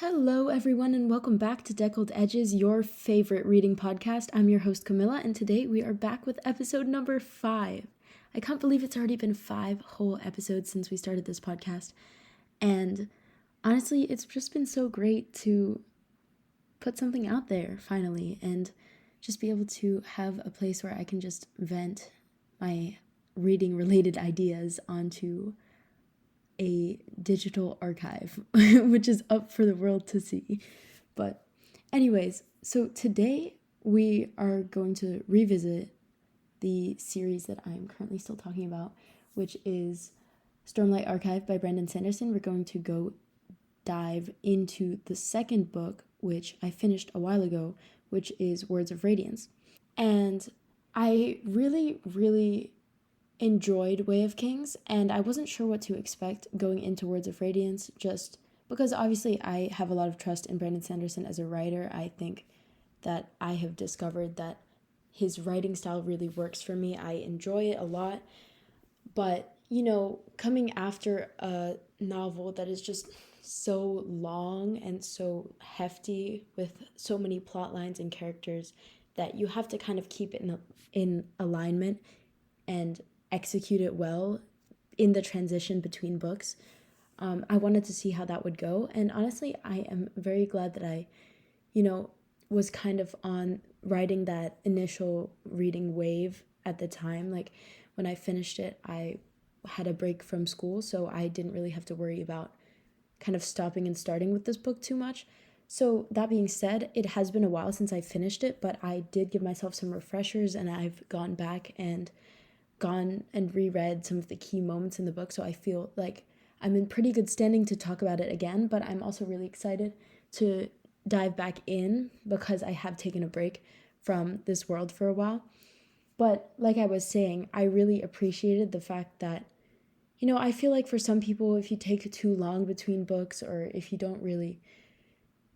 Hello, everyone, and welcome back to Deckled Edges, your favorite reading podcast. I'm your host, Camilla, and today we are back with episode number 5. I can't believe it's already been 5 whole episodes since we started this podcast, and honestly, it's just been so great to put something out there, finally, and just be able to have a place where I can just vent my reading-related ideas onto a digital archive, which is up for the world to see. But anyways, so today we are going to revisit the series that I'm currently still talking about, which is Stormlight Archive by Sanderson. We're going to go dive into the second book, which I finished a while ago, which is Words of Radiance. And I really enjoyed Way of Kings, and I wasn't sure what to expect going into Words of Radiance, just because obviously I have a lot of trust in Brandon Sanderson as a writer. I think that I have discovered that his writing style really works for me. I enjoy it a lot, but coming after a novel that is just so long and so hefty with so many plot lines and characters that you have to kind of keep it in alignment and execute it well in the transition between books. I wanted to see how that would go, and honestly, I am very glad that I, was kind of on riding that initial reading wave at the time. Like, when I finished it, I had a break from school, so I didn't really have to worry about kind of stopping and starting with this book too much. So that being said, it has been a while since I finished it, but I did give myself some refreshers, and I've gone back and reread some of the key moments in the book, so I feel like I'm in pretty good standing to talk about it again, but I'm also really excited to dive back in because I have taken a break from this world for a while. But like I was saying, I really appreciated the fact that, I feel like for some people, if you take too long between books, or if you don't really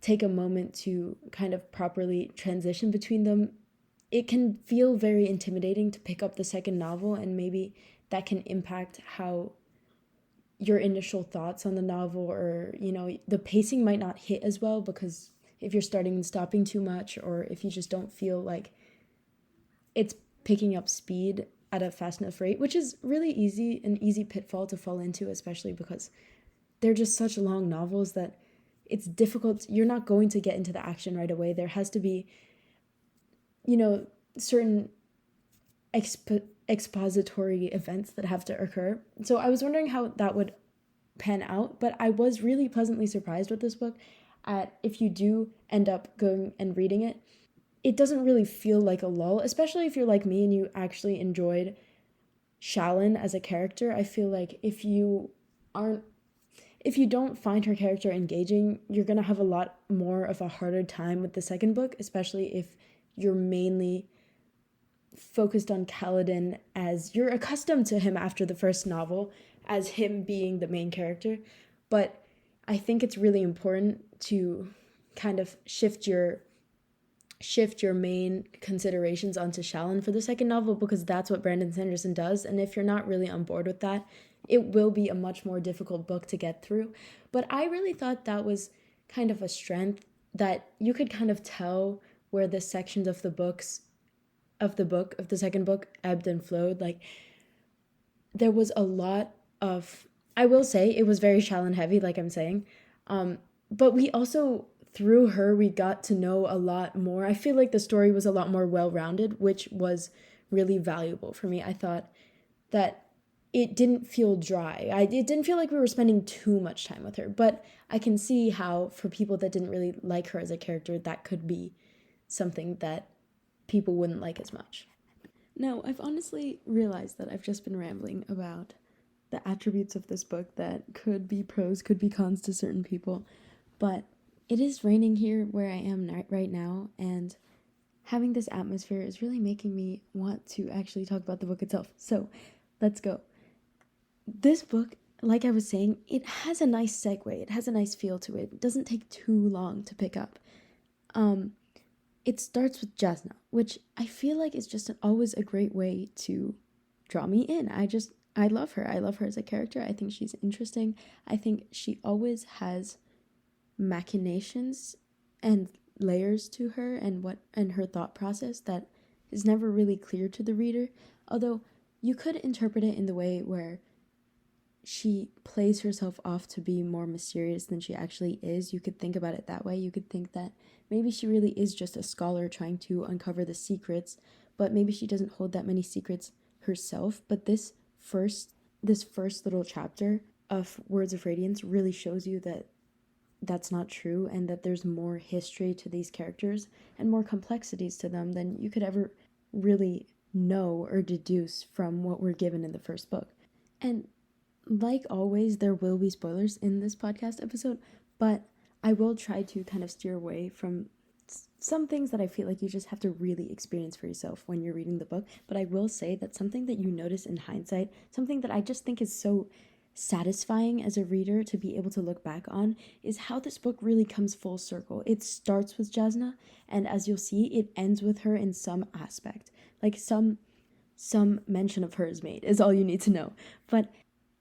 take a moment to kind of properly transition between them, it can feel very intimidating to pick up the second novel, and maybe that can impact how your initial thoughts on the novel, or the pacing might not hit as well, because if you're starting and stopping too much, or if you just don't feel like it's picking up speed at a fast enough rate, which is really an easy pitfall to fall into, especially because they're just such long novels that it's difficult. You're not going to get into the action right away. There has to be certain expository events that have to occur. So I was wondering how that would pan out, but I was really pleasantly surprised with this book. If you do end up going and reading it, it doesn't really feel like a lull, especially if you're like me and you actually enjoyed Shalyn as a character. I feel like if you don't find her character engaging, you're going to have a lot more of a harder time with the second book, especially if you're mainly focused on Kaladin as you're accustomed to him after the first novel, as him being the main character. But I think it's really important to kind of shift your main considerations onto Shalyn for the second novel, because that's what Brandon Sanderson does. And if you're not really on board with that, it will be a much more difficult book to get through. But I really thought that was kind of a strength, that you could kind of tell where the sections of the second book ebbed and flowed. Like, there was a lot of, I will say it was very Shalyn heavy, like I'm saying, but we also, through her, we got to know a lot more. I feel like the story was a lot more well-rounded, which was really valuable for me. I thought that it didn't feel dry. It didn't feel like we were spending too much time with her, but I can see how for people that didn't really like her as a character, that could be something that people wouldn't like as much. Now, I've honestly realized that I've just been rambling about the attributes of this book that could be pros, could be cons to certain people, but it is raining here where I am right now, and having this atmosphere is really making me want to actually talk about the book itself. So, let's go. This book, like I was saying, it has a nice segue. It has a nice feel to it. It doesn't take too long to pick up. It starts with Jasna, which I feel like is just always a great way to draw me in. I love her. I love her as a character. I think she's interesting. I think she always has machinations and layers to her and her thought process that is never really clear to the reader. Although you could interpret it in the way where she plays herself off to be more mysterious than she actually is. You could think about it that way. You could think that maybe she really is just a scholar trying to uncover the secrets, but maybe she doesn't hold that many secrets herself. But this first little chapter of Words of Radiance really shows you that that's not true, and that there's more history to these characters and more complexities to them than you could ever really know or deduce from what we're given in the first book. And like always, there will be spoilers in this podcast episode, but I will try to kind of steer away from some things that I feel like you just have to really experience for yourself when you're reading the book. But I will say that something that you notice in hindsight, something that I just think is so satisfying as a reader to be able to look back on, is how this book really comes full circle. It starts with Jasna, and as you'll see, it ends with her in some aspect. Like some mention of her is made, is all you need to know. But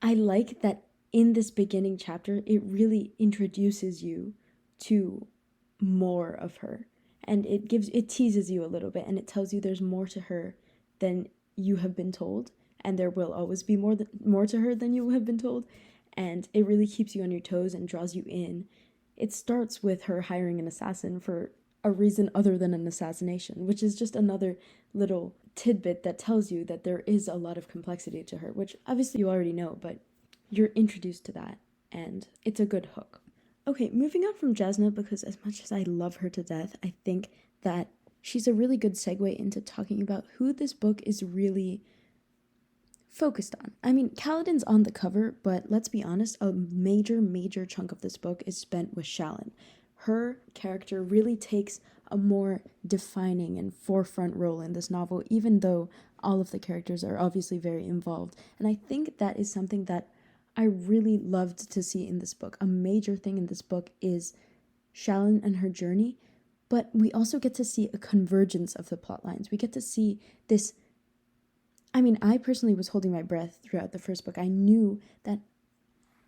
I like that in this beginning chapter, it really introduces you to more of her. And it teases you a little bit, and it tells you there's more to her than you have been told. And there will always be more to her than you have been told. And it really keeps you on your toes and draws you in. It starts with her hiring an assassin for a reason other than an assassination, which is just another little tidbit that tells you that there is a lot of complexity to her, which obviously you already know, but you're introduced to that, and it's a good hook. Okay, moving on from Jasna, because as much as I love her to death, I think that she's a really good segue into talking about who this book is really focused on. I mean, Kaladin's on the cover, but let's be honest, a major chunk of this book is spent with Shallan. Her character really takes a more defining and forefront role in this novel, even though all of the characters are obviously very involved. And I think that is something that I really loved to see in this book. A major thing in this book is Shallan and her journey, but we also get to see a convergence of the plot lines. We get to see this. I mean, I personally was holding my breath throughout the first book. I knew that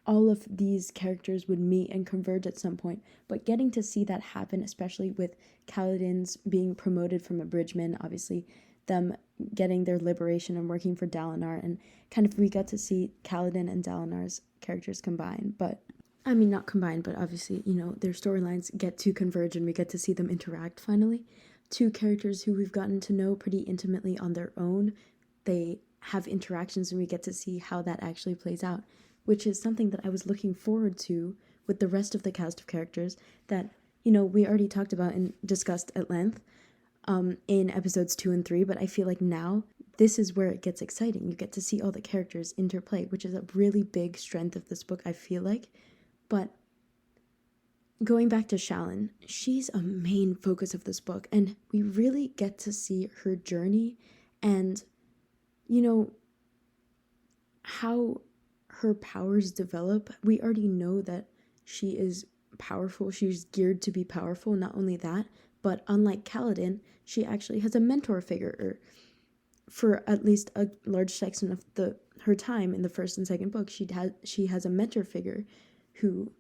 all of these characters would meet and converge at some point, but getting to see that happen, especially with Kaladin's being promoted from a bridgeman, obviously them getting their liberation and working for Dalinar, and kind of we got to see Kaladin and Dalinar's characters combine, but I mean, not combine, but obviously, you know, their storylines get to converge and we get to see them interact finally. Two characters who we've gotten to know pretty intimately on their own. They have interactions and we get to see how that actually plays out, which is something that I was looking forward to with the rest of the cast of characters that, you know, we already talked about and discussed at length in episodes 2 and 3, but I feel like now this is where it gets exciting. You get to see all the characters interplay, which is a really big strength of this book, I feel like. But going back to Shallan, she's a main focus of this book, and we really get to see her journey and, you know, how her powers develop. We already know that she is powerful. She's geared to be powerful. Not only that, but unlike Kaladin, she actually has a mentor figure, or for at least a large section of her time in the first and second book, she has a mentor figure who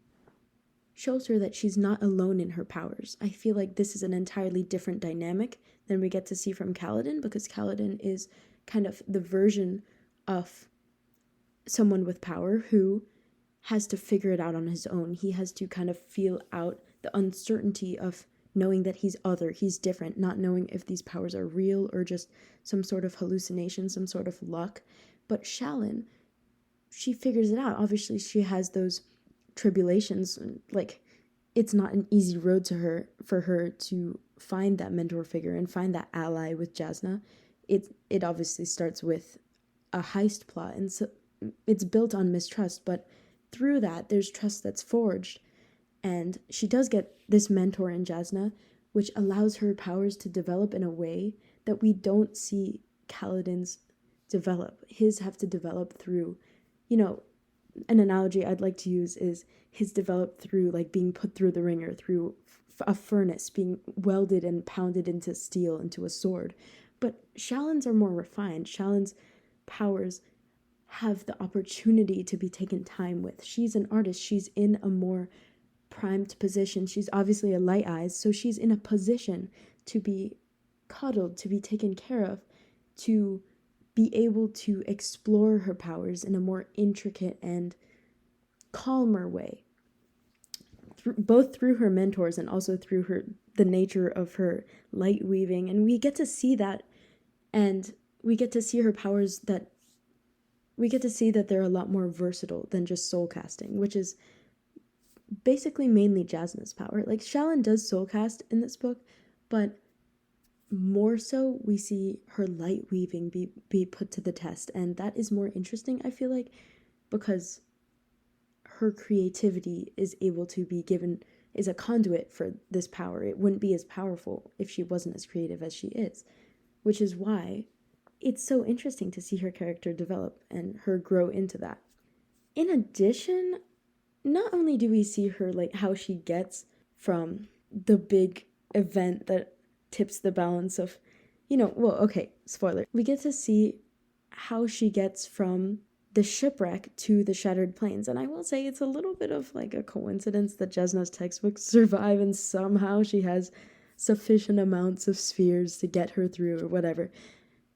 shows her that she's not alone in her powers. I feel like this is an entirely different dynamic than we get to see from Kaladin, because Kaladin is kind of the version of someone with power who has to figure it out on his own. He has to kind of feel out the uncertainty of knowing that he's other, he's different, not knowing if these powers are real or just some sort of hallucination, some sort of luck. But Shallan, she figures it out. Obviously, she has those tribulations. Like, it's not an easy road for her to find that mentor figure and find that ally with Jasna. It obviously starts with a heist plot, and so it's built on mistrust, but through that there's trust that's forged, and she does get this mentor in Jasna, which allows her powers to develop in a way that we don't see Kaladin's develop. His have to develop through, you know, an analogy I'd like to use is his developed through like being put through the ringer, through a furnace, being welded and pounded into steel, into a sword. But Shallan's are more refined. Shallan's powers have the opportunity to be taken time with. She's an artist. She's in a more primed position. She's obviously a light eyes, so she's in a position to be coddled, to be taken care of, to be able to explore her powers in a more intricate and calmer way, both through her mentors and also through the nature of her light weaving. And we get to see that, and we get to see her powers, that we get to see that they're a lot more versatile than just soul casting, which is basically mainly Jasna's power. Like, Shalyn does soul cast in this book, but more so we see her light weaving be put to the test, and that is more interesting, I feel like, because her creativity is able to be given, is a conduit for this power. It wouldn't be as powerful if she wasn't as creative as she is, which is why it's so interesting to see her character develop and her grow into that. In addition, not only do we see her, like, how she gets from the big event that tips the balance of, spoiler. We get to see how she gets from the shipwreck to the Shattered Plains. And I will say it's a little bit of like a coincidence that Jasna's textbooks survive and somehow she has sufficient amounts of spheres to get her through, or whatever.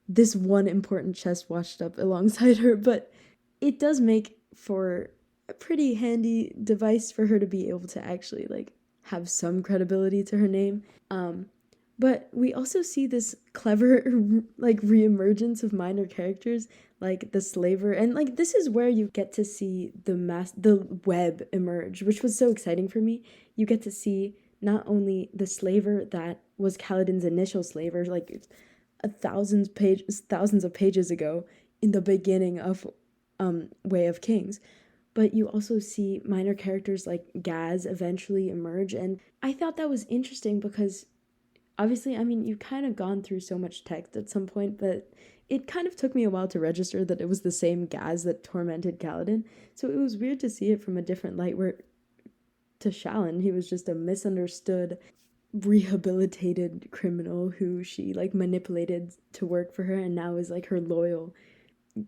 This one important chest washed up alongside her, but it does make for a pretty handy device for her to be able to actually like have some credibility to her name. But we also see this clever like reemergence of minor characters like the slaver, and like this is where you get to see the web emerge, which was so exciting for me. You get to see not only the slaver that was Kaladin's initial slaver, like thousands of pages ago in the beginning of Way of Kings, but you also see minor characters like Gaz eventually emerge. And I thought that was interesting because obviously, I mean, you've kind of gone through so much text at some point that it kind of took me a while to register that it was the same Gaz that tormented Kaladin. So it was weird to see it from a different light, where to Shalyn, he was just a misunderstood, rehabilitated criminal who she like manipulated to work for her and now is like her loyal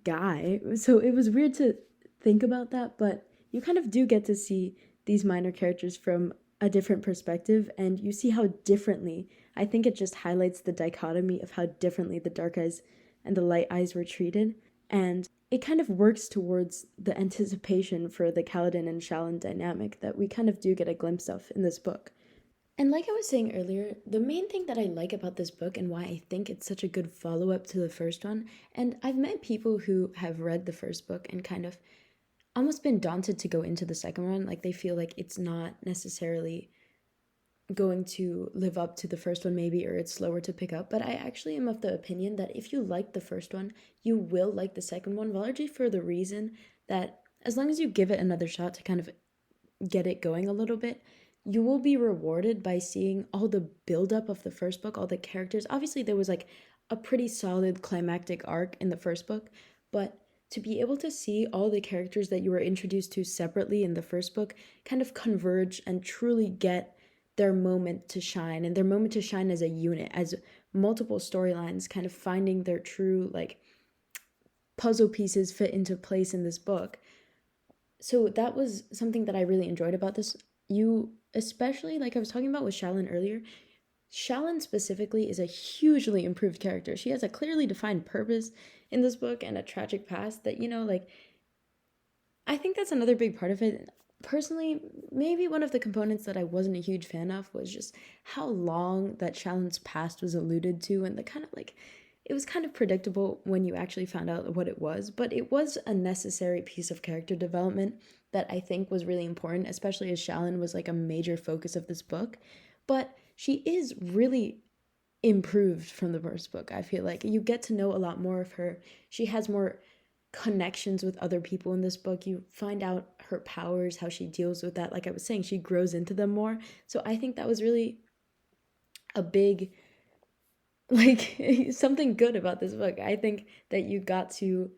guy. So it was weird to think about that, but you kind of do get to see these minor characters from a different perspective, and you see how differently, I think it just highlights the dichotomy of how differently the dark eyes and the light eyes were treated, and it kind of works towards the anticipation for the Kaladin and Shalyn dynamic that we kind of do get a glimpse of in this book. And like I was saying earlier, the main thing that I like about this book and why I think it's such a good follow-up to the first one, and I've met people who have read the first book and kind of almost been daunted to go into the second one, like they feel like it's not necessarily going to live up to the first one maybe, or it's slower to pick up. But I actually am of the opinion that if you like the first one, you will like the second one, largely for the reason that as long as you give it another shot to kind of get it going a little bit, you will be rewarded by seeing all the buildup of the first book, all the characters. Obviously, there was like a pretty solid climactic arc in the first book, but to be able to see all the characters that you were introduced to separately in the first book kind of converge and truly get their moment to shine, and their moment to shine as a unit, as multiple storylines kind of finding their true like puzzle pieces fit into place in this book. So that was something that I really enjoyed about this. You, especially like I was talking about with Shalyn earlier, Shalyn specifically is a hugely improved character. She has a clearly defined purpose in this book and a tragic past that, like, I think that's another big part of it. Personally, maybe one of the components that I wasn't a huge fan of was just how long that Shalyn's past was alluded to, and the kind of like, it was kind of predictable when you actually found out what it was, but it was a necessary piece of character development that I think was really important, especially as Shalyn was like a major focus of this book. But she is really improved from the first book. I feel like you get to know a lot more of her. She has more connections with other people in this book. You find out her powers, how she deals with that. Like I was saying, she grows into them more. So I think that was really a big, like, something good about this book. I think that you got to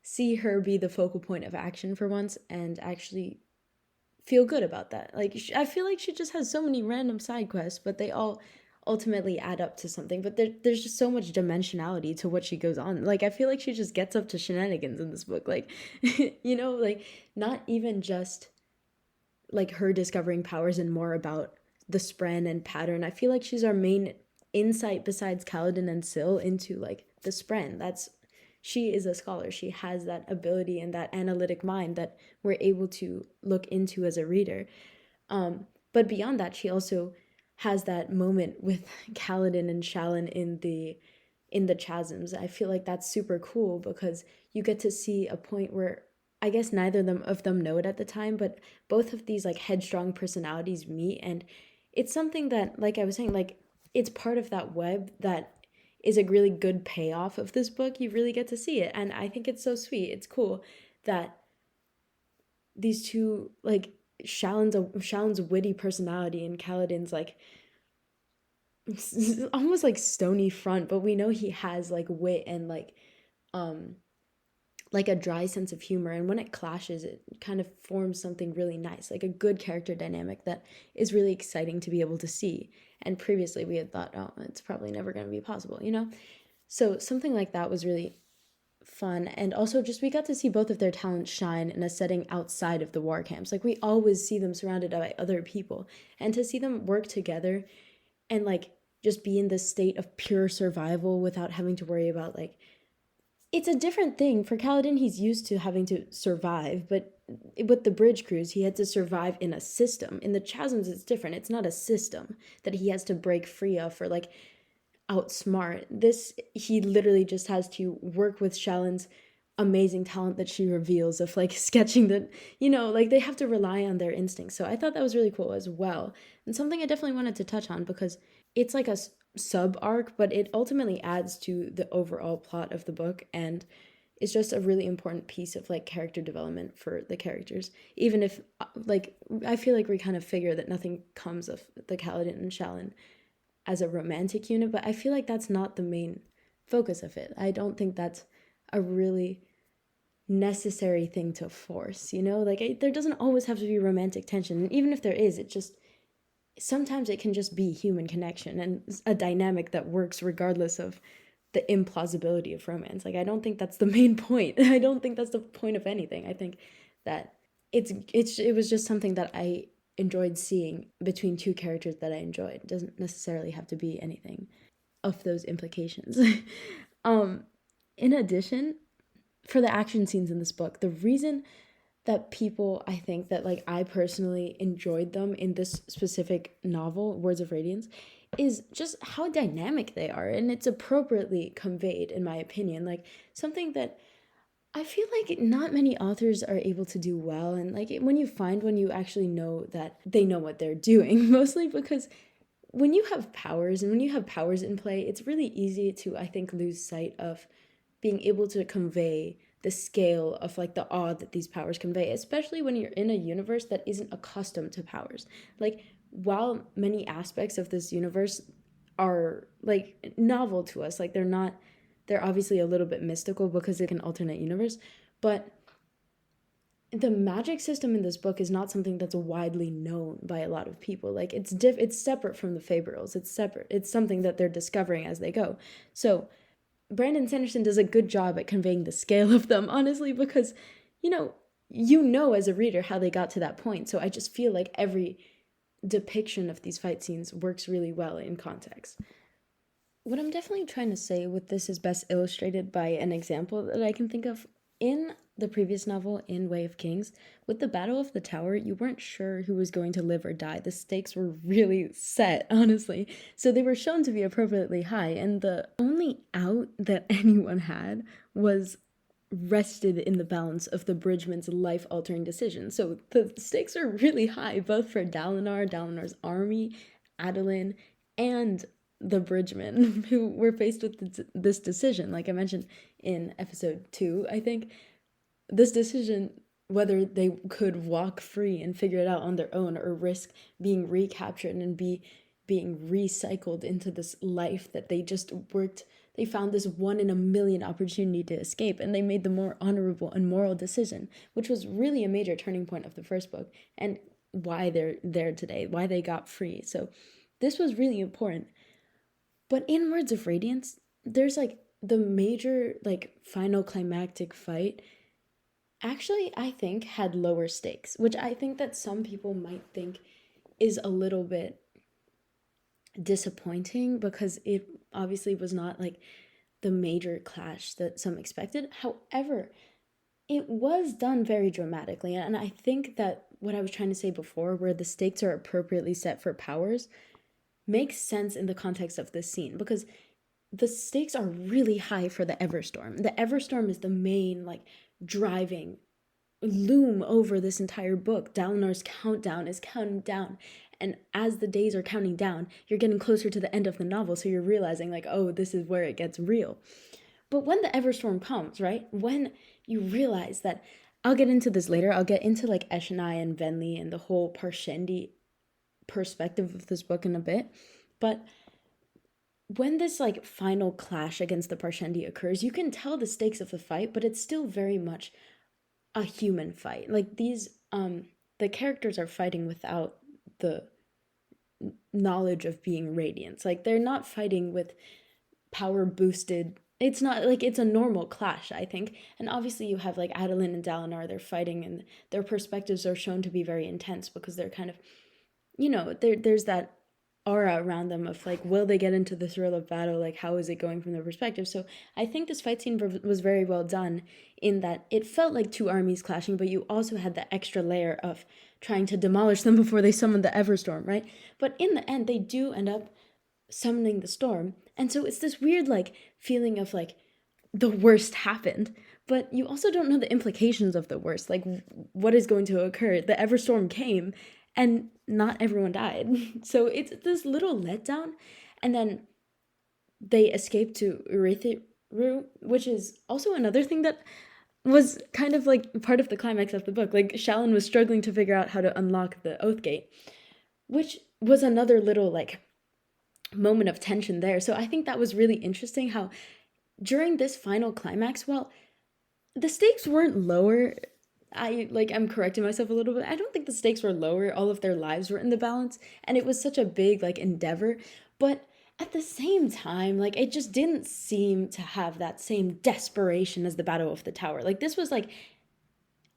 see her be the focal point of action for once and actually feel good about that. Like, I feel like she just has so many random side quests, but they all ultimately add up to something. But there's just so much dimensionality to what she goes on. Like, I feel like she just gets up to shenanigans in this book. Like, like, not even just like her discovering powers and more about the spren and pattern. I feel like she's our main insight besides Kaladin and Syl into like the spren. She is a scholar. She has that ability and that analytic mind that we're able to look into as a reader. But beyond that, she also has that moment with Kaladin and Shallan in the chasms. I feel like that's super cool because you get to see a point where I guess neither of them know it at the time, but both of these like headstrong personalities meet, and it's something that, like I was saying, like it's part of that web that is a really good payoff of this book. You really get to see it, and I think it's so sweet. It's cool that these two, like Shallan's witty personality and Kaladin's like almost like stony front, but we know he has like wit and like a dry sense of humor, and when it clashes it kind of forms something really nice, like a good character dynamic that is really exciting to be able to see. And previously we had thought, oh, it's probably never going to be possible, you know? So something like that was really fun. And also just we got to see both of their talents shine in a setting outside of the war camps. Like we always see them surrounded by other people, and to see them work together and like just be in this state of pure survival without having to worry about like, it's a different thing for Kaladin. He's used to having to survive, but with the bridge crews he had to survive in a system. In the chasms it's different. It's not a system that he has to break free of or like outsmart. This, he literally just has to work with Shallan's amazing talent that she reveals of like sketching the, you know, like they have to rely on their instincts. So I thought that was really cool as well, and something I definitely wanted to touch on because it's like a sub arc, but it ultimately adds to the overall plot of the book, and it's just a really important piece of like character development for the characters. Even if like I feel like we kind of figure that nothing comes of the Kaladin and Shallan as a romantic unit, but I feel like that's not the main focus of it. I don't think that's a really necessary thing to force, you know? Like there doesn't always have to be romantic tension, and even if there is, it just sometimes it can just be human connection and a dynamic that works regardless of the implausibility of romance. Like I don't think that's the main point. I don't think that's the point of anything. I think that it was just something that I enjoyed seeing between two characters that I enjoyed. It doesn't necessarily have to be anything of those implications. um in addition, for the action scenes in this book, the reason that people, I think that like I personally enjoyed them in this specific novel, Words of Radiance, is just how dynamic they are, and it's appropriately conveyed in my opinion. Like something that I feel like not many authors are able to do well, and like when you find one, you actually know that they know what they're doing. Mostly because when you have powers and when you have powers in play, it's really easy to, I think, lose sight of being able to convey the scale of like the awe that these powers convey, especially when you're in a universe that isn't accustomed to powers. Like while many aspects of this universe are like novel to us, like they're obviously a little bit mystical because it's an alternate universe, but the magic system in this book is not something that's widely known by a lot of people. Like it's separate from the Faberils. It's separate. It's something that they're discovering as they go. So Brandon Sanderson does a good job at conveying the scale of them, honestly, because, you know as a reader how they got to that point. So I just feel like every depiction of these fight scenes works really well in context. What I'm definitely trying to say with this is best illustrated by an example that I can think of. In the previous novel, in Way of Kings, with the Battle of the Tower, you weren't sure who was going to live or die. The stakes were really set, honestly. So they were shown to be appropriately high, and the only out that anyone had was rested in the balance of the bridgeman's life-altering decision. So the stakes are really high, both for Dalinar's army, Adolin, and the bridgemen who were faced with this decision. Like I mentioned in episode 2, I think, this decision whether they could walk free and figure it out on their own or risk being recaptured and being recycled into this life that they just worked. They found this 1 in a million opportunity to escape, and they made the more honorable and moral decision, which was really a major turning point of the first book and why they're there today, why they got free. So this was really important. But in Words of Radiance, there's like the major like final climactic fight actually, I think, had lower stakes, which I think that some people might think is a little bit disappointing because it obviously was not like the major clash that some expected. However, it was done very dramatically. And I think that what I was trying to say before, where the stakes are appropriately set for powers, makes sense in the context of this scene because the stakes are really high for the Everstorm. The Everstorm is the main, like, driving loom over this entire book. Dalinar's countdown is counting down. And as the days are counting down, you're getting closer to the end of the novel, so you're realizing, like, oh, this is where it gets real. But when the Everstorm comes, right? When you realize that, I'll get into this later, I'll get into, like, Eshonai and Venli and the whole Parshendi perspective of this book in a bit. But when this, like, final clash against the Parshendi occurs, you can tell the stakes of the fight, but it's still very much a human fight. Like, the characters are fighting without the knowledge of being Radiance. Like, they're not fighting with power boosted. It's not like it's a normal clash, I think. And obviously you have, like, Adolin and Dalinar, they're fighting and their perspectives are shown to be very intense because they're kind of, there's that aura around them of, like, will they get into the thrill of battle? Like, how is it going from their perspective? So I think this fight scene was very well done in that it felt like two armies clashing, but you also had the extra layer of trying to demolish them before they summoned the Everstorm, right? But in the end, they do end up summoning the storm. And so it's this weird, like, feeling of, like, the worst happened, but you also don't know the implications of the worst. Like, what is going to occur? The Everstorm came and not everyone died. So it's this little letdown. And then they escape to Urithiru, which is also another thing that was kind of like part of the climax of the book. Like, Shallan was struggling to figure out how to unlock the Oath Gate, which was another little, like, moment of tension there. So I think that was really interesting how during this final climax, well, the stakes weren't lower. I'm correcting myself a little bit. I don't think the stakes were lower. All of their lives were in the balance, and it was such a big, like, endeavor. But at the same time, like, it just didn't seem to have that same desperation as the Battle of the Tower. Like, this was, like,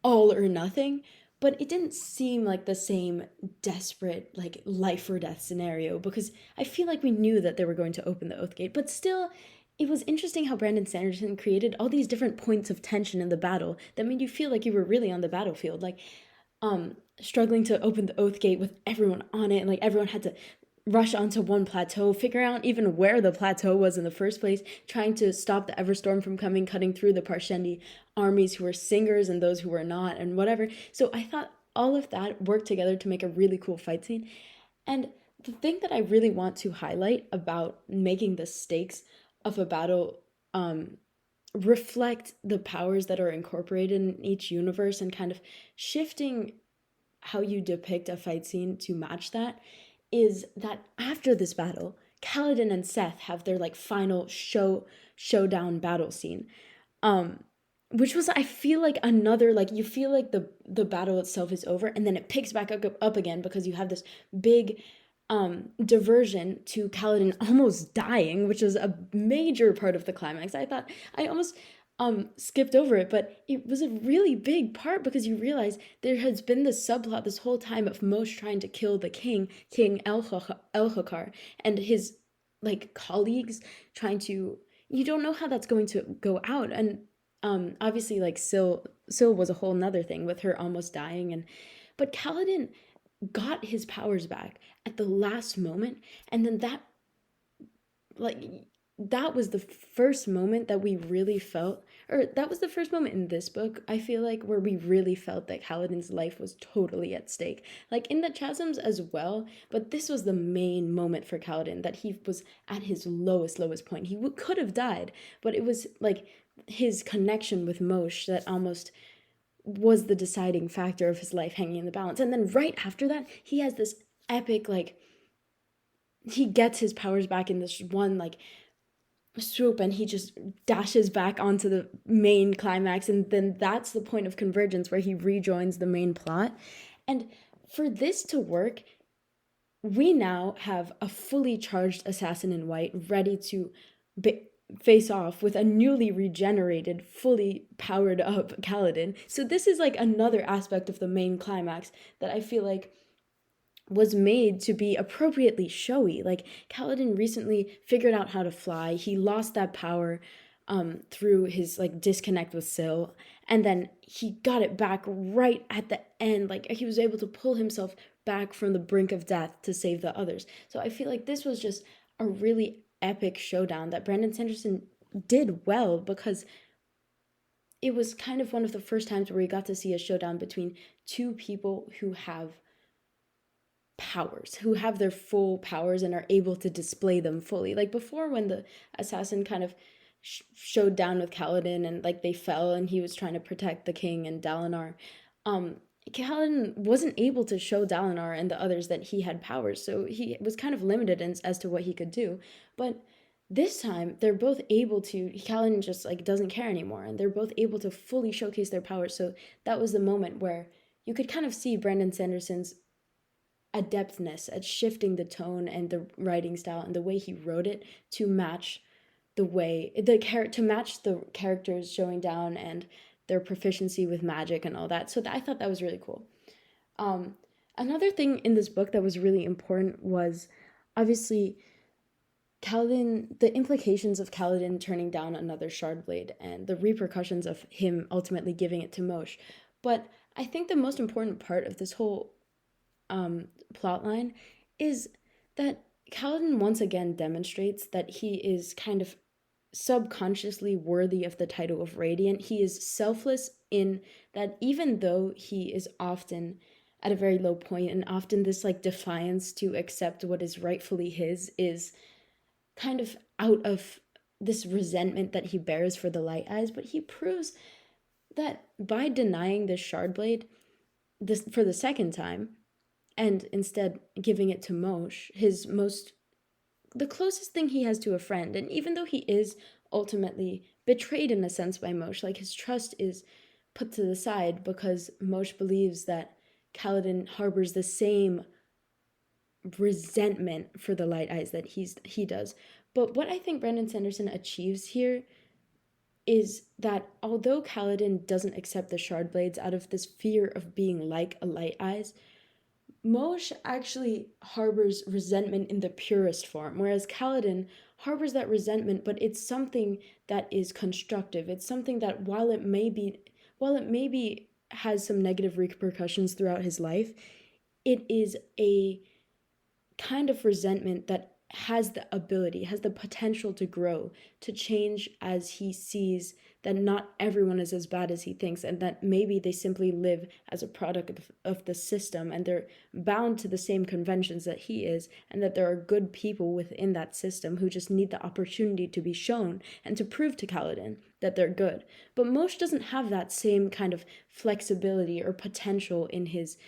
all or nothing, but it didn't seem like the same desperate, like, life or death scenario, because I feel like we knew that they were going to open the Oath Gate. But still, it was interesting how Brandon Sanderson created all these different points of tension in the battle that made you feel like you were really on the battlefield, like, struggling to open the Oath Gate with everyone on it, and, like, everyone had to rush onto one plateau, figure out even where the plateau was in the first place, trying to stop the Everstorm from coming, cutting through the Parshendi armies who were singers and those who were not, and whatever. So I thought all of that worked together to make a really cool fight scene. And the thing that I really want to highlight about making the stakes of a battle reflect the powers that are incorporated in each universe and kind of shifting how you depict a fight scene to match that is that after this battle, Kaladin and Seth have their, like, final showdown battle scene. Which was, I feel like, another, like, you feel like the battle itself is over and then it picks back up again because you have this big diversion to Kaladin almost dying, which is a major part of the climax. I thought I almost skipped over it, but it was a really big part because you realize there has been this subplot this whole time of Moshe trying to kill the King Elhokar, and his, like, colleagues trying to. You don't know how that's going to go out, and obviously, like, Syl was a whole nother thing with her almost dying, but Kaladin got his powers back at the last moment, and then that was the first moment that we really felt, or that was the first moment in this book, I feel like, where we really felt that Kaladin's life was totally at stake. Like, in the Chasms as well, but this was the main moment for Kaladin, that he was at his lowest point. He could have died, but it was, like, his connection with Moshe that almost was the deciding factor of his life hanging in the balance. And then right after that, he has this epic, like, he gets his powers back in this one, like, swoop, and he just dashes back onto the main climax, and then that's the point of convergence where he rejoins the main plot. And for this to work, we now have a fully charged assassin in white ready to face off with a newly regenerated, fully powered up Kaladin. So this is like another aspect of the main climax that I feel like was made to be appropriately showy. Like, Kaladin recently figured out how to fly. He lost that power through his like disconnect with Syl, and then he got it back right at the end. Like, he was able to pull himself back from the brink of death to save the others. So I feel like this was just a really epic showdown that Brandon Sanderson did well, because it was kind of one of the first times where we got to see a showdown between two people who have powers, who have their full powers and are able to display them fully. Like before, when the assassin kind of showed down with Kaladin and like they fell and he was trying to protect the king and Dalinar, Kaladin wasn't able to show Dalinar and the others that he had powers, so he was kind of limited as to what he could do. But this time they're both able to, Kaladin just like doesn't care anymore, and they're both able to fully showcase their powers. So that was the moment where you could kind of see Brandon Sanderson's adeptness at shifting the tone and the writing style and the way he wrote it to match to match the characters showing down and their proficiency with magic and all that. So I thought that was really cool. Another thing in this book that was really important was obviously Kaladin, the implications of Kaladin turning down another Shardblade and the repercussions of him ultimately giving it to Moshe. But I think the most important part of this whole plotline is that Kaladin once again demonstrates that he is kind of subconsciously worthy of the title of Radiant. He is selfless in that even though he is often at a very low point and often this like defiance to accept what is rightfully his is kind of out of this resentment that he bears for the Light Eyes, but he proves that by denying this Shardblade this for the second time and instead giving it to Moshe, the closest thing he has to a friend. And even though he is ultimately betrayed in a sense by Moshe, like his trust is put to the side because Moshe believes that Kaladin harbors the same resentment for the Light Eyes that he does. But what I think Brandon Sanderson achieves here is that although Kaladin doesn't accept the Shardblades out of this fear of being like a Light Eyes, Moshe actually harbors resentment in the purest form, whereas Kaladin harbors that resentment, but it's something that is constructive. It's something that while it maybe has some negative repercussions throughout his life, it is a kind of resentment that has the potential to grow, to change as he sees that not everyone is as bad as he thinks, and that maybe they simply live as a product of the system and they're bound to the same conventions that he is, and that there are good people within that system who just need the opportunity to be shown and to prove to Kaladin that they're good. But Moshe doesn't have that same kind of flexibility or potential in his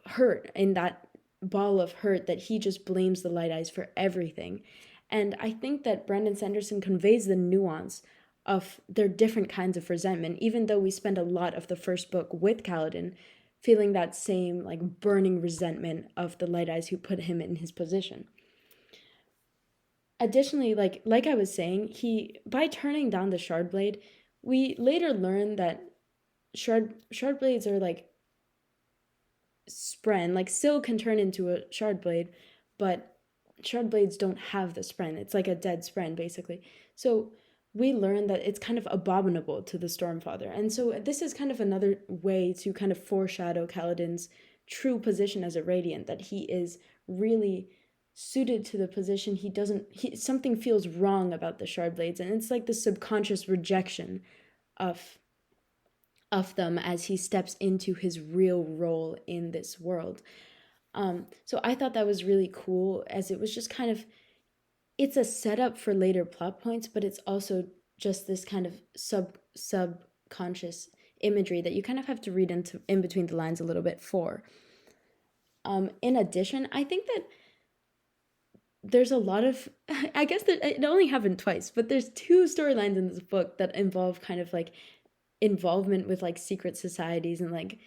hurt, in that ball of hurt that he just blames the Light Eyes for everything. And I think that Brandon Sanderson conveys the nuance of their different kinds of resentment, even though we spend a lot of the first book with Kaladin feeling that same like burning resentment of the Light Eyes who put him in his position. Additionally, like I was saying, by turning down the Shardblade, we later learn that Shardblades are like spren. Like Syl can turn into a Shardblade, but Shardblades don't have the spren. It's like a dead spren, basically. So we learn that it's kind of abominable to the Stormfather. And so this is kind of another way to kind of foreshadow Kaladin's true position as a Radiant, that he is really suited to the position. Something feels wrong about the Shardblades, and it's like the subconscious rejection of them as he steps into his real role in this world. So I thought that was really cool, as it was just kind of, it's a setup for later plot points, but it's also just this kind of subconscious imagery that you kind of have to read in between the lines a little bit for. In addition, I think that there's a lot of, I guess that it only happened twice, but there's two storylines in this book that involve kind of like involvement with like secret societies and like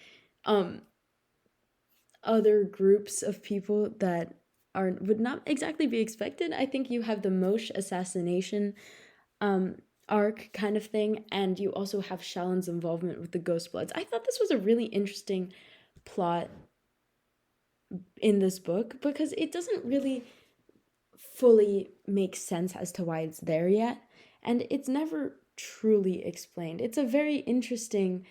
other groups of people that would not exactly be expected. I think you have the Moshe assassination arc kind of thing, and you also have Shallan's involvement with the Ghost Bloods. I thought this was a really interesting plot in this book because it doesn't really fully make sense as to why it's there yet, and it's never truly explained. It's a very interesting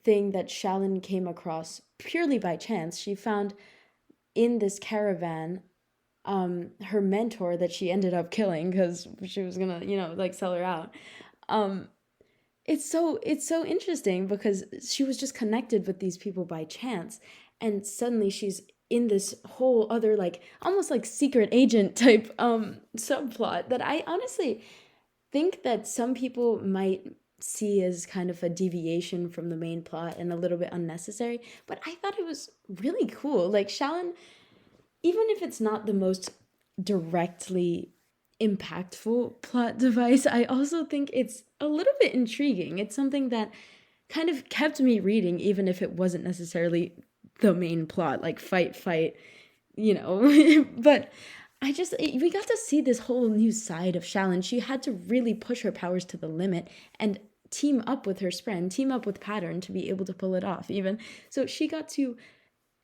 thing that Shallan came across purely by chance. She found in this caravan her mentor that she ended up killing because she was gonna, like sell her out. It's so interesting because she was just connected with these people by chance, and suddenly she's in this whole other, like, almost like secret agent type subplot that I honestly think that some people might see as kind of a deviation from the main plot and a little bit unnecessary, but I thought it was really cool. Like, Shallan, even if it's not the most directly impactful plot device, I also think it's a little bit intriguing. It's something that kind of kept me reading, even if it wasn't necessarily the main plot, like fight, but we got to see this whole new side of Shallan. She had to really push her powers to the limit and team up with her Spren, team up with Pattern to be able to pull it off even. So she got to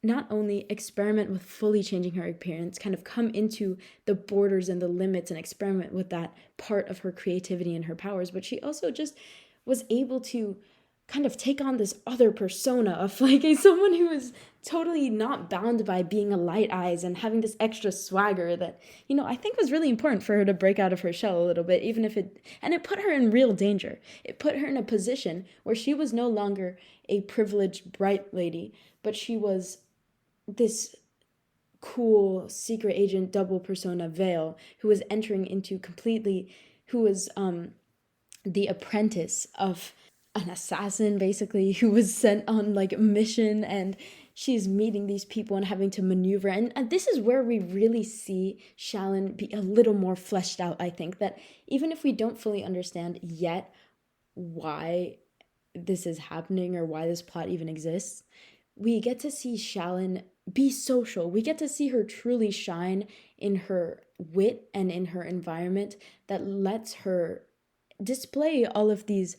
not only experiment with fully changing her appearance, kind of come into the borders and the limits and experiment with that part of her creativity and her powers, but she also just was able to kind of take on this other persona of like someone who is totally not bound by being a light eyes and having this extra swagger that, I think was really important for her to break out of her shell a little bit, even if it put her in real danger. It put her in a position where she was no longer a privileged bright lady, but she was this cool secret agent double persona Vale who was entering into who was the apprentice of an assassin, basically, who was sent on like a mission, and she's meeting these people and having to maneuver, and this is where we really see Shallan be a little more fleshed out. I think that even if we don't fully understand yet why this is happening or why this plot even exists, we get to see Shallan be social. We get to see her truly shine in her wit and in her environment that lets her display all of these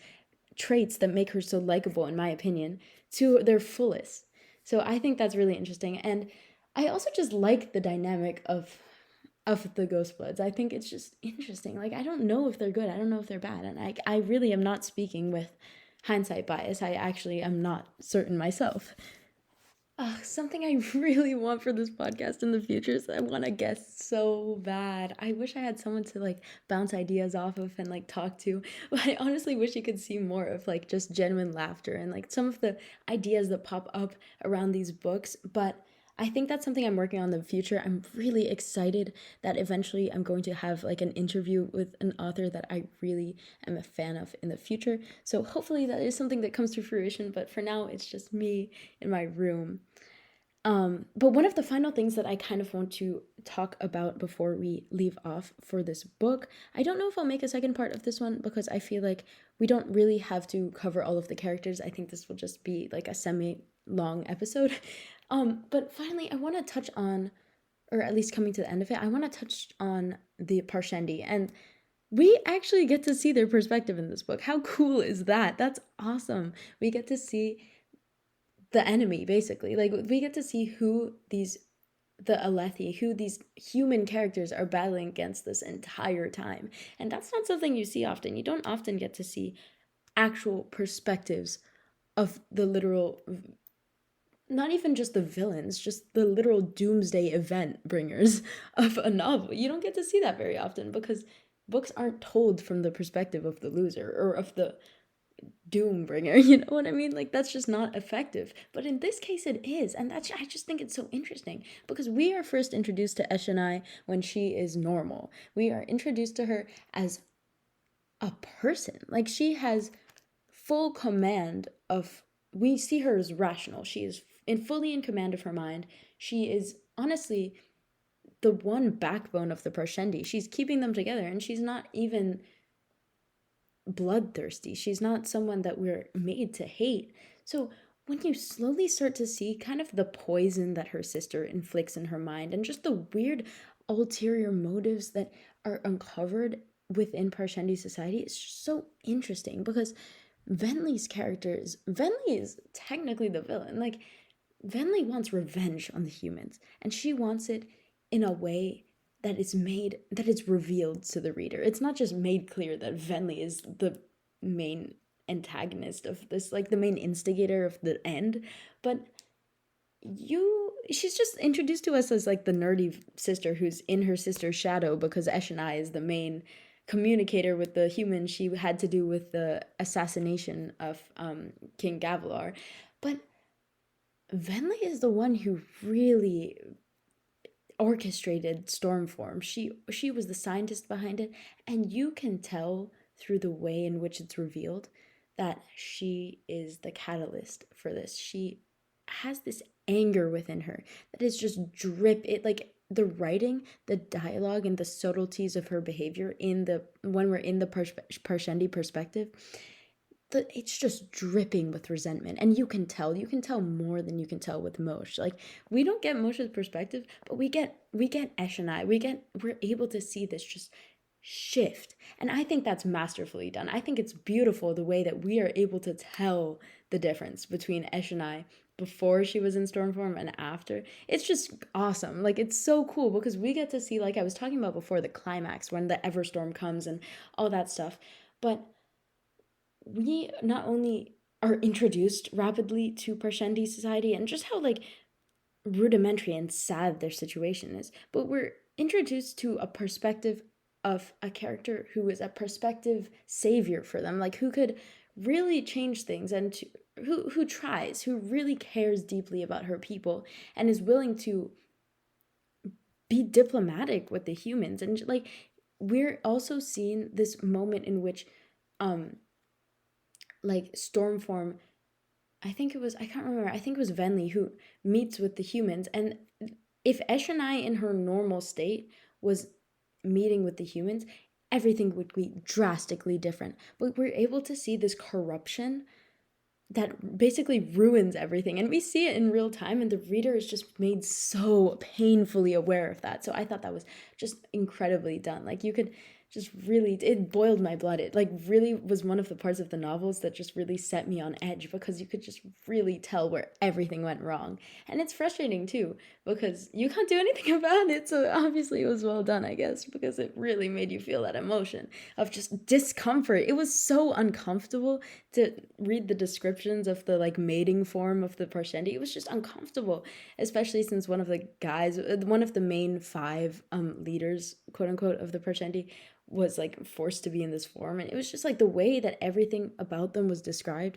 traits that make her so likable, in my opinion, to their fullest. So I think that's really interesting. And I also just like the dynamic of the Ghost Bloods. I think it's just interesting. Like, I don't know if they're good. I don't know if they're bad. And I really am not speaking with hindsight bias. I actually am not certain myself. Something I really want for this podcast in the future is I want to guest so bad. I wish I had someone to like bounce ideas off of and like talk to. But I honestly wish you could see more of like just genuine laughter and like some of the ideas that pop up around these books. But I think that's something I'm working on in the future. I'm really excited that eventually I'm going to have like an interview with an author that I really am a fan of in the future. So hopefully that is something that comes to fruition. But for now, it's just me in my room. But one of the final things that I kind of want to talk about before we leave off for this book, I don't know if I'll make a second part of this one because I feel like we don't really have to cover all of the characters. I think this will just be like a semi-long episode. But finally, I want to touch on, or at least coming to the end of it, I want to touch on the Parshendi, and we actually get to see their perspective in this book. How cool is that? That's awesome. We get to see the enemy, basically. Like, we get to see who the Alethi, who these human characters are battling against this entire time. And that's not something you see often. You don't often get to see actual perspectives of the literal, not even just the villains, just the literal doomsday event bringers of a novel. You don't get to see that very often because books aren't told from the perspective of the loser or of the doombringer, you know what I mean? Like, that's just not effective. But in this case it is, and I just think it's so interesting because we are first introduced to Eshonai when she is normal. We are introduced to her as a person. Like, she has full command of, we see her as rational. She is fully in command of her mind. She is honestly the one backbone of the Parshendi. She's keeping them together, and she's not even bloodthirsty. She's not someone that we're made to hate. So when you slowly start to see kind of the poison that her sister inflicts in her mind and just the weird ulterior motives that are uncovered within Parshendi society, it's just so interesting because Venli is technically the villain. Like, Venli wants revenge on the humans, and she wants it in a way that is revealed to the reader. It's not just made clear that Venli is the main antagonist of this, like the main instigator of the end, but she's just introduced to us as like the nerdy sister who's in her sister's shadow because Eshonai is the main communicator with the humans she had to do with the assassination of King Gavilar. But Venli is the one who really orchestrated Stormform. She was the scientist behind it, and you can tell through the way in which it's revealed that she is the catalyst for this. She has this anger within her that is just like the writing, the dialogue, and the subtleties of her behavior when we're in the Parshendi perspective, it's just dripping with resentment, and you can tell more than you can tell with Moshe. Like, we don't get Moshe's perspective, but we get Eshonai. We're able to see this just shift, and I think that's masterfully done. I think it's beautiful the way that we are able to tell the difference between Eshonai before she was in Stormform and after. It's just awesome. Like, it's so cool because we get to see, like I was talking about before, the climax when the Everstorm comes and all that stuff, but we not only are introduced rapidly to Parshendi society and just how like rudimentary and sad their situation is, but we're introduced to a perspective of a character who is a perspective savior for them, like who could really change things and who tries, who really cares deeply about her people and is willing to be diplomatic with the humans. And like, we're also seeing this moment in which like Stormform, I can't remember, I think it was Venli who meets with the humans, and if Eshonai in her normal state was meeting with the humans, everything would be drastically different. But we're able to see this corruption that basically ruins everything, and we see it in real time, and the reader is just made so painfully aware of that. So I thought that was just incredibly done. Like, you could just really, it boiled my blood. It like really was one of the parts of the novels that just really set me on edge because you could just really tell where everything went wrong. And it's frustrating too because you can't do anything about it. So obviously it was well done, I guess, because it really made you feel that emotion of just discomfort. It was so uncomfortable to read the descriptions of the like mating form of the Parshendi. It was just uncomfortable, especially since one of the main five leaders, quote unquote, of the Parshendi was like forced to be in this form, and it was just like the way that everything about them was described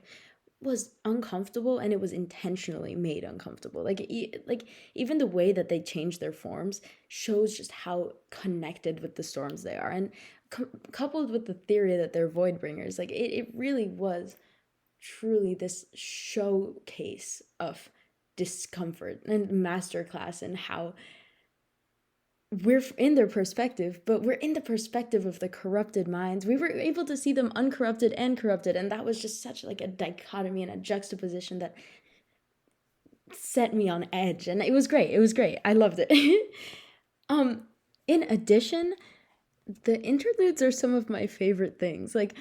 was uncomfortable, and it was intentionally made uncomfortable. Like even the way that they changed their forms shows just how connected with the storms they are, and coupled with the theory that they're void bringers, like it really was truly this showcase of discomfort and masterclass in how we're in their perspective, but we're in the perspective of the corrupted minds. We were able to see them uncorrupted and corrupted, and that was just such like a dichotomy and a juxtaposition that set me on edge, and it was great. I loved it. In addition, the interludes are some of my favorite things. Like,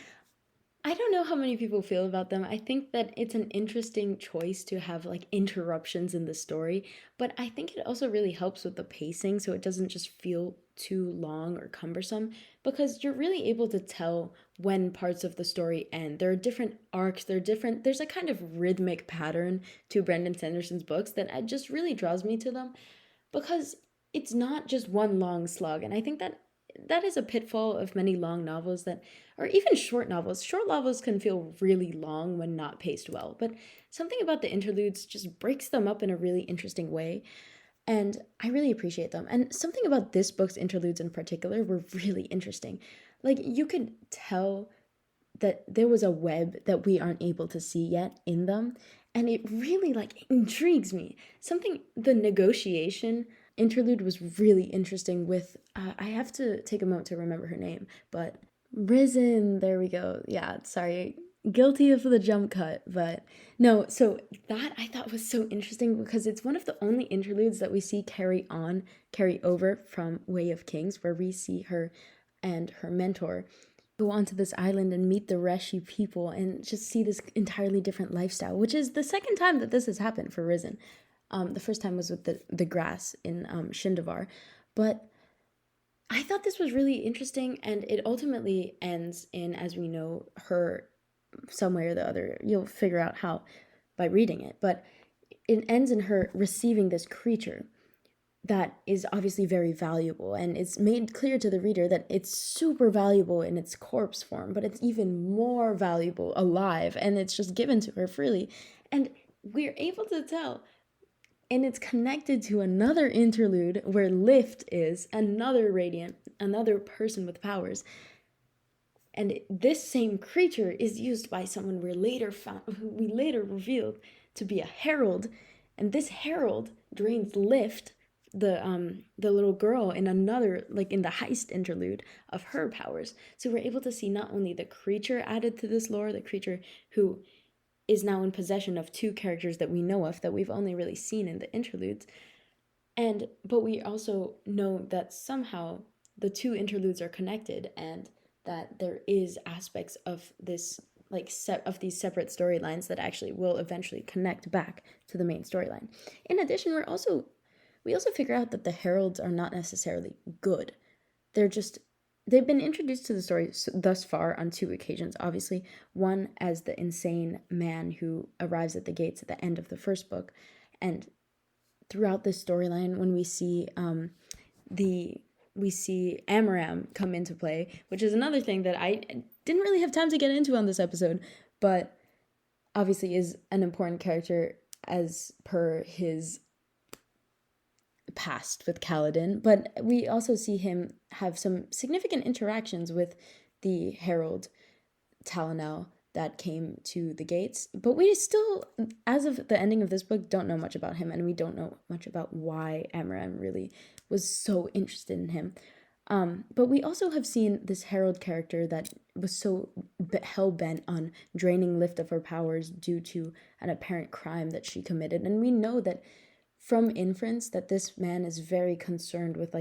I don't know how many people feel about them. I think that it's an interesting choice to have like interruptions in the story, but I think it also really helps with the pacing so it doesn't just feel too long or cumbersome because you're really able to tell when parts of the story end. There are different arcs, there's a kind of rhythmic pattern to Brandon Sanderson's books that just really draws me to them because it's not just one long slug, and I think that is a pitfall of many long novels or even short novels. Short novels can feel really long when not paced well, but something about the interludes just breaks them up in a really interesting way, and I really appreciate them. And something about this book's interludes in particular were really interesting. Like, you could tell that there was a web that we aren't able to see yet in them, and it really like intrigues me. The negotiation interlude was really interesting with I have to take a moment to remember her name, but Risen, there we go. Yeah, sorry, Guilty of the jump cut, but no, so that I thought was so interesting because it's one of the only interludes that we see carry over from Way of Kings, where we see her and her mentor go onto this island and meet the Reshi people and just see this entirely different lifestyle, which is the second time that this has happened for Risen. The first time was with the grass in Shindavar, but I thought this was really interesting, and it ultimately ends in, as we know, her some way or the other. You'll figure out how by reading it, but it ends in her receiving this creature that is obviously very valuable, and it's made clear to the reader that it's super valuable in its corpse form, but it's even more valuable alive, and it's just given to her freely. And we're able to tell, and it's connected to another interlude where Lift is another Radiant, another person with powers. And this same creature is used by someone who we later revealed to be a herald, and this herald drains Lift, the little girl, in another, like in the heist interlude, of her powers. So we're able to see not only the creature added to this lore, the creature who is now in possession of two characters that we know of that we've only really seen in the interludes, but we also know that somehow the two interludes are connected, and that there is aspects of this of these separate storylines that actually will eventually connect back to the main storyline. In addition, we also figure out that the heralds are not necessarily good. They've been introduced to the story thus far on two occasions, obviously. One as the insane man who arrives at the gates at the end of the first book, and throughout this storyline, when we see Amaram come into play, which is another thing that I didn't really have time to get into on this episode, but obviously is an important character as per his past with Kaladin. But we also see him have some significant interactions with the herald Talonel that came to the gates, but we still, as of the ending of this book, don't know much about him, and we don't know much about why Amaram really was so interested in him. But we also have seen this herald character that was so hell-bent on draining Lift of her powers due to an apparent crime that she committed, and we know that from inference that this man is very concerned with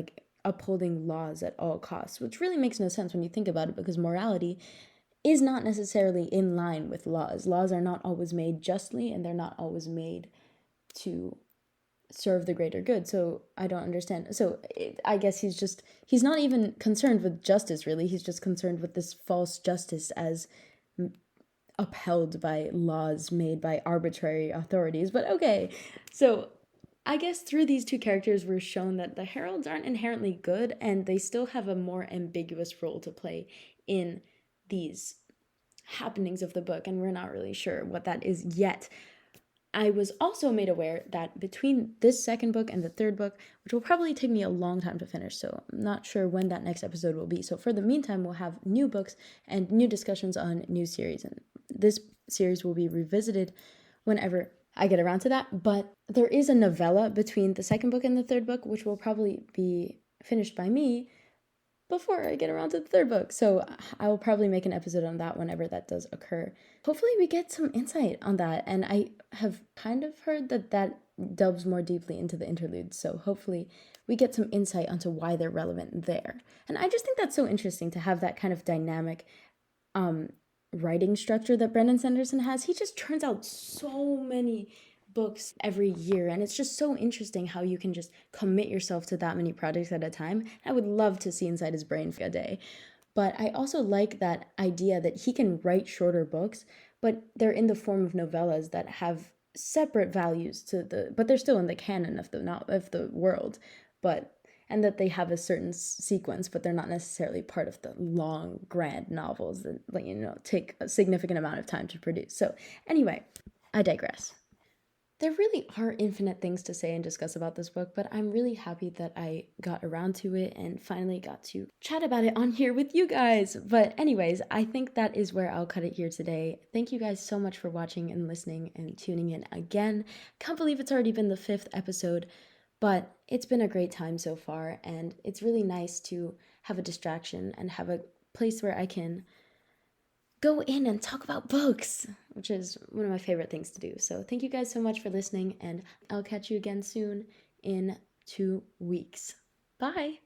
upholding laws at all costs, which really makes no sense when you think about it, because morality is not necessarily in line with laws. Laws are not always made justly, and they're not always made to serve the greater good. So I don't understand. So I guess he's not even concerned with justice, really. He's just concerned with this false justice as upheld by laws made by arbitrary authorities. But okay, so I guess through these two characters, we're shown that the heralds aren't inherently good, and they still have a more ambiguous role to play in these happenings of the book, and we're not really sure what that is yet. I was also made aware that between this second book and the third book, which will probably take me a long time to finish, so I'm not sure when that next episode will be. So for the meantime, we'll have new books and new discussions on new series, and this series will be revisited whenever I get around to that. But there is a novella between the second book and the third book, which will probably be finished by me before I get around to the third book. So I will probably make an episode on that whenever that does occur. Hopefully we get some insight on that. And I have kind of heard that delves more deeply into the interludes. So hopefully we get some insight onto why they're relevant there. And I just think that's so interesting to have that kind of dynamic writing structure that Brandon Sanderson has. He just turns out so many books every year, and it's just so interesting how you can just commit yourself to that many projects at a time. I would love to see inside his brain for a day. But I also like that idea that he can write shorter books, but they're in the form of novellas that have separate values but they're still in the canon of the world, and that they have a certain sequence, but they're not necessarily part of the long, grand novels that take a significant amount of time to produce. So anyway, I digress. There really are infinite things to say and discuss about this book, but I'm really happy that I got around to it and finally got to chat about it on here with you guys. But anyways, I think that is where I'll cut it here today. Thank you guys so much for watching and listening and tuning in again. Can't believe it's already been the 5th episode, but it's been a great time so far, and it's really nice to have a distraction and have a place where I can go in and talk about books, which is one of my favorite things to do. So thank you guys so much for listening, and I'll catch you again soon in 2 weeks. Bye.